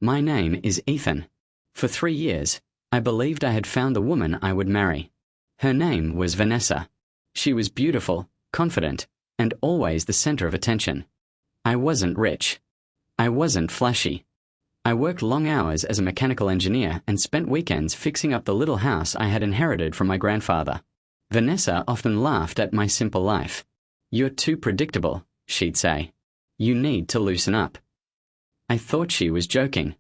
My name is Ethan. For 3 years, I believed I had found the woman I would marry. Her name was Vanessa. She was beautiful, confident, and always the center of attention. I wasn't rich. I wasn't flashy. I worked long hours as a mechanical engineer and spent weekends fixing up the little house I had inherited from my grandfather. Vanessa often laughed at my simple life. "You're too predictable," she'd say. "You need to loosen up." I thought she was joking.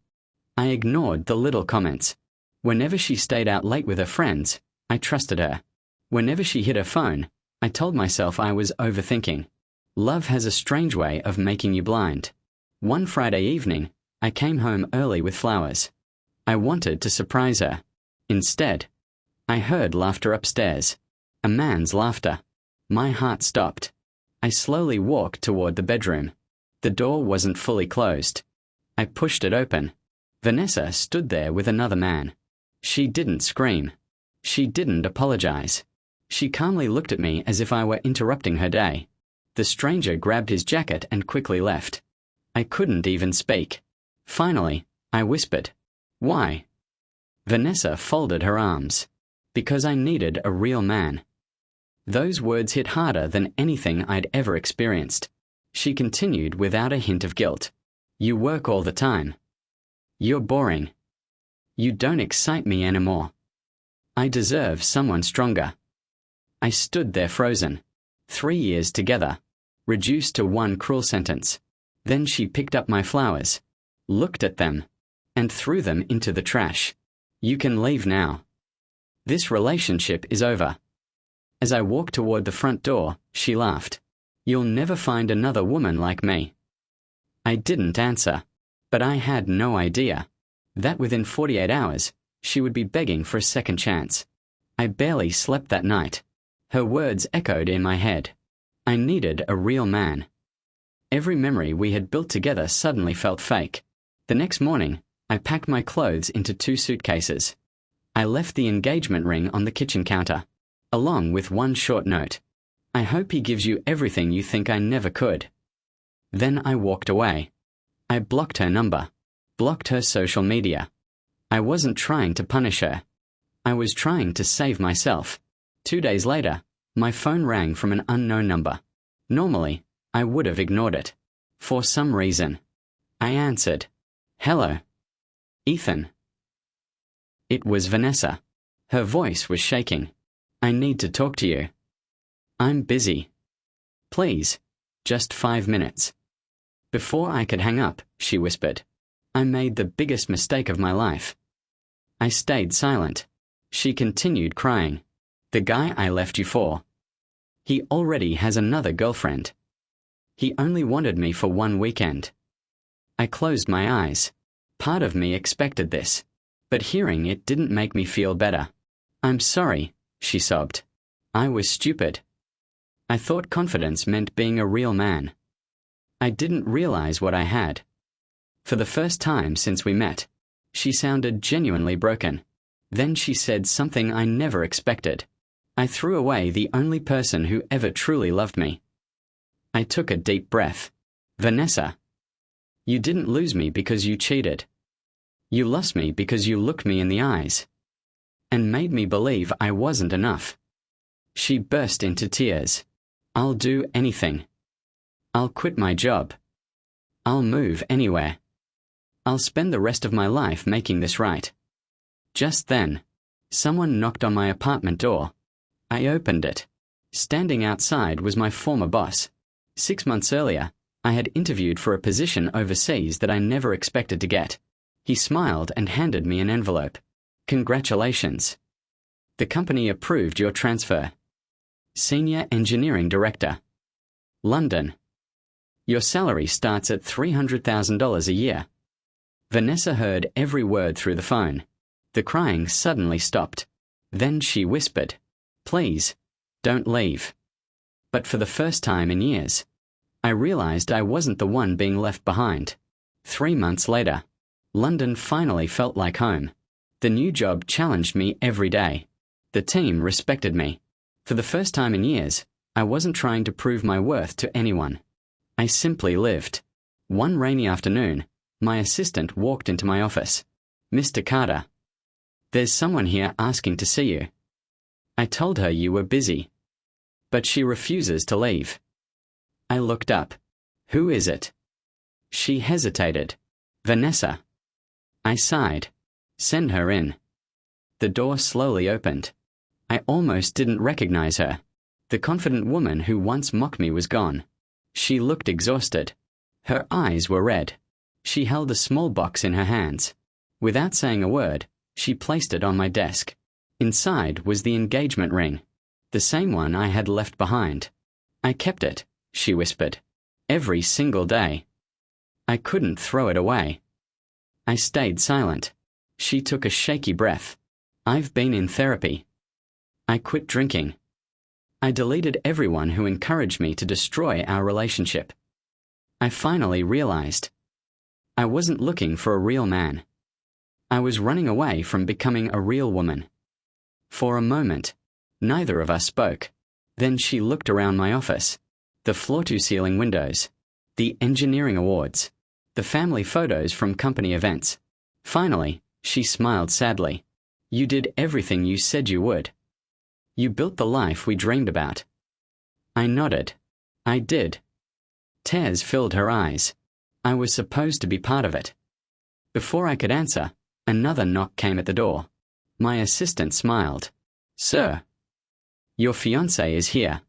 I ignored the little comments. Whenever she stayed out late with her friends, I trusted her. Whenever she hit her phone, I told myself I was overthinking. Love has a strange way of making you blind. One Friday evening, I came home early with flowers. I wanted to surprise her. Instead, I heard laughter upstairs. A man's laughter. My heart stopped. I slowly walked toward the bedroom. The door wasn't fully closed. I pushed it open. Vanessa stood there with another man. She didn't scream. She didn't apologize. She calmly looked at me as if I were interrupting her day. The stranger grabbed his jacket and quickly left. I couldn't even speak. Finally, I whispered, "Why?" Vanessa folded her arms. "Because I needed a real man." Those words hit harder than anything I'd ever experienced. She continued without a hint of guilt. "You work all the time. You're boring. You don't excite me anymore. I deserve someone stronger." I stood there frozen. 3 years together, reduced to one cruel sentence. Then she picked up my flowers, looked at them, and threw them into the trash. "You can leave now. This relationship is over." As I walked toward the front door, she laughed. "You'll never find another woman like me." I didn't answer, but I had no idea that within 48 hours, she would be begging for a second chance. I barely slept that night. Her words echoed in my head. I needed a real man. Every memory we had built together suddenly felt fake. The next morning, I packed my clothes into 2 suitcases. I left the engagement ring on the kitchen counter, along with one short note. "I hope he gives you everything you think I never could." Then I walked away. I blocked her number, blocked her social media. I wasn't trying to punish her. I was trying to save myself. 2 days later, my phone rang from an unknown number. Normally, I would have ignored it. For some reason, I answered. "Hello. Ethan." It was Vanessa. Her voice was shaking. "I need to talk to you. I'm busy. Please, just 5 minutes." Before I could hang up, she whispered, "I made the biggest mistake of my life." I stayed silent. She continued crying. "The guy I left you for. He already has another girlfriend. He only wanted me for 1 weekend." I closed my eyes. Part of me expected this, but hearing it didn't make me feel better. "I'm sorry," she sobbed. "I was stupid. I thought confidence meant being a real man. I didn't realize what I had." For the first time since we met, she sounded genuinely broken. Then she said something I never expected. "I threw away the only person who ever truly loved me." I took a deep breath. "Vanessa, you didn't lose me because you cheated. You lost me because you looked me in the eyes and made me believe I wasn't enough." She burst into tears. "I'll do anything. I'll quit my job. I'll move anywhere. I'll spend the rest of my life making this right." Just then, someone knocked on my apartment door. I opened it. Standing outside was my former boss. 6 months earlier, I had interviewed for a position overseas that I never expected to get. He smiled and handed me an envelope. "Congratulations. The company approved your transfer. Senior Engineering Director. London. Your salary starts at $300,000 a year." Vanessa heard every word through the phone. The crying suddenly stopped. Then she whispered, "Please, don't leave." But for the first time in years, I realized I wasn't the one being left behind. 3 months later, London finally felt like home. The new job challenged me every day. The team respected me. For the first time in years, I wasn't trying to prove my worth to anyone. I simply lived. One rainy afternoon, My assistant walked into my office. "Mr. Carter, there's someone here asking to see you." I told her you were busy. But she refuses to leave. I looked up. "Who is it?" She hesitated. "Vanessa." I sighed. "Send her in." The door slowly opened. I almost didn't recognize her. The confident woman who once mocked me was gone. She looked exhausted. Her eyes were red. She held a small box in her hands. Without saying a word, she placed it on my desk. Inside was the engagement ring, the same one I had left behind. "I kept it," she whispered, "every single day. I couldn't throw it away." I stayed silent. She took a shaky breath. "I've been in therapy. I quit drinking. I deleted everyone who encouraged me to destroy our relationship. I finally realized I wasn't looking for a real man. I was running away from becoming a real woman." For a moment, neither of us spoke. Then she looked around my office. The floor-to-ceiling windows, the engineering awards, the family photos from company events. Finally, she smiled sadly. "You did everything you said you would. You built the life we dreamed about." I nodded. "I did." Tears filled her eyes. I was supposed to be part of it. Before I could answer, another knock came at the door. My assistant smiled. "Sir, your fiancée is here."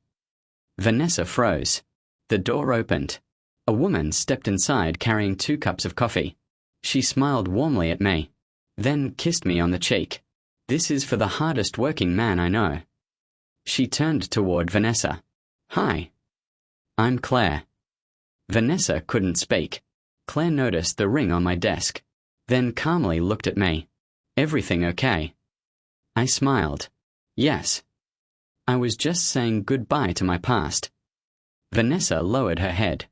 Vanessa froze. The door opened. A woman stepped inside carrying 2 cups of coffee. She smiled warmly at me, then kissed me on the cheek. "This is for the hardest working man I know." She turned toward Vanessa. "Hi. I'm Claire." Vanessa couldn't speak. Claire noticed the ring on my desk, then calmly looked at me. "Everything okay?" I smiled. "Yes. I was just saying goodbye to my past." Vanessa lowered her head.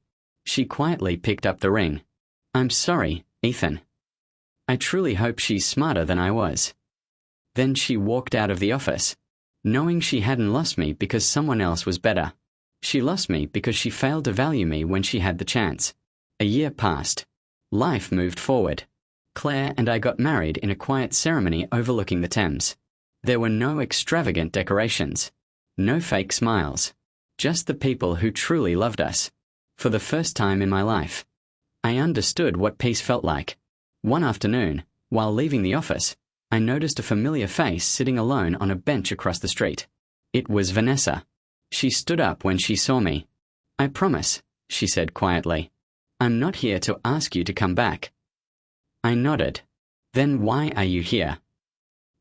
She quietly picked up the ring. "I'm sorry, Ethan." I truly hope she's smarter than I was. Then she walked out of the office, knowing she hadn't lost me because someone else was better. She lost me because she failed to value me when she had the chance. A year passed. Life moved forward. Claire and I got married in a quiet ceremony overlooking the Thames. There were no extravagant decorations, no fake smiles, just the people who truly loved us. For the first time in my life, I understood what peace felt like. One afternoon, while leaving the office, I noticed a familiar face sitting alone on a bench across the street. It was Vanessa. She stood up when she saw me. "I promise," she said quietly. "I'm not here to ask you to come back." I nodded. "Then why are you here?"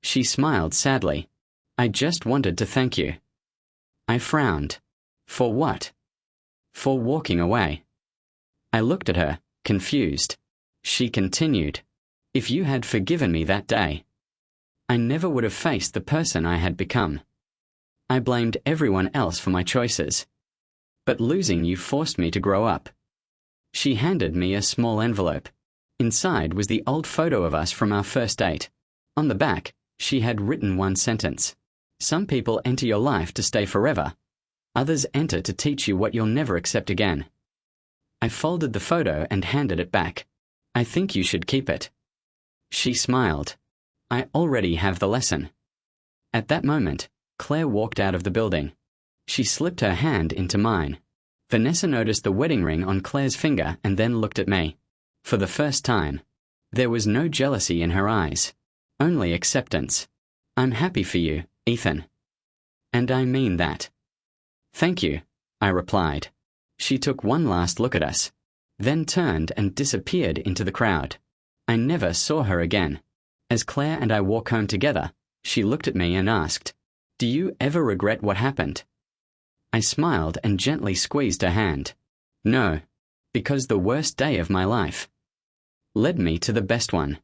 She smiled sadly. "I just wanted to thank you." I frowned. "For what?" "For walking away." I looked at her, confused. She continued. "If you had forgiven me that day, I never would have faced the person I had become. I blamed everyone else for my choices. But losing you forced me to grow up." She handed me a small envelope. Inside was the old photo of us from our first date. On the back, she had written one sentence. "Some people enter your life to stay forever. Others enter to teach you what you'll never accept again." I folded the photo and handed it back. "I think you should keep it." She smiled. "I already have the lesson." At that moment, Claire walked out of the building. She slipped her hand into mine. Vanessa noticed the wedding ring on Claire's finger and then looked at me. For the first time, there was no jealousy in her eyes, only acceptance. "I'm happy for you, Ethan. And I mean that." "Thank you," I replied. She took one last look at us, then turned and disappeared into the crowd. I never saw her again. As Claire and I walked home together, she looked at me and asked, "Do you ever regret what happened?" I smiled and gently squeezed her hand. "No, because the worst day of my life led me to the best one."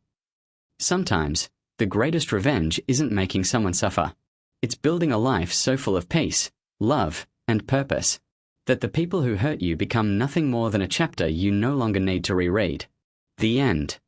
Sometimes, the greatest revenge isn't making someone suffer. It's building a life so full of peace, love, and purpose that the people who hurt you become nothing more than a chapter you no longer need to reread. The end.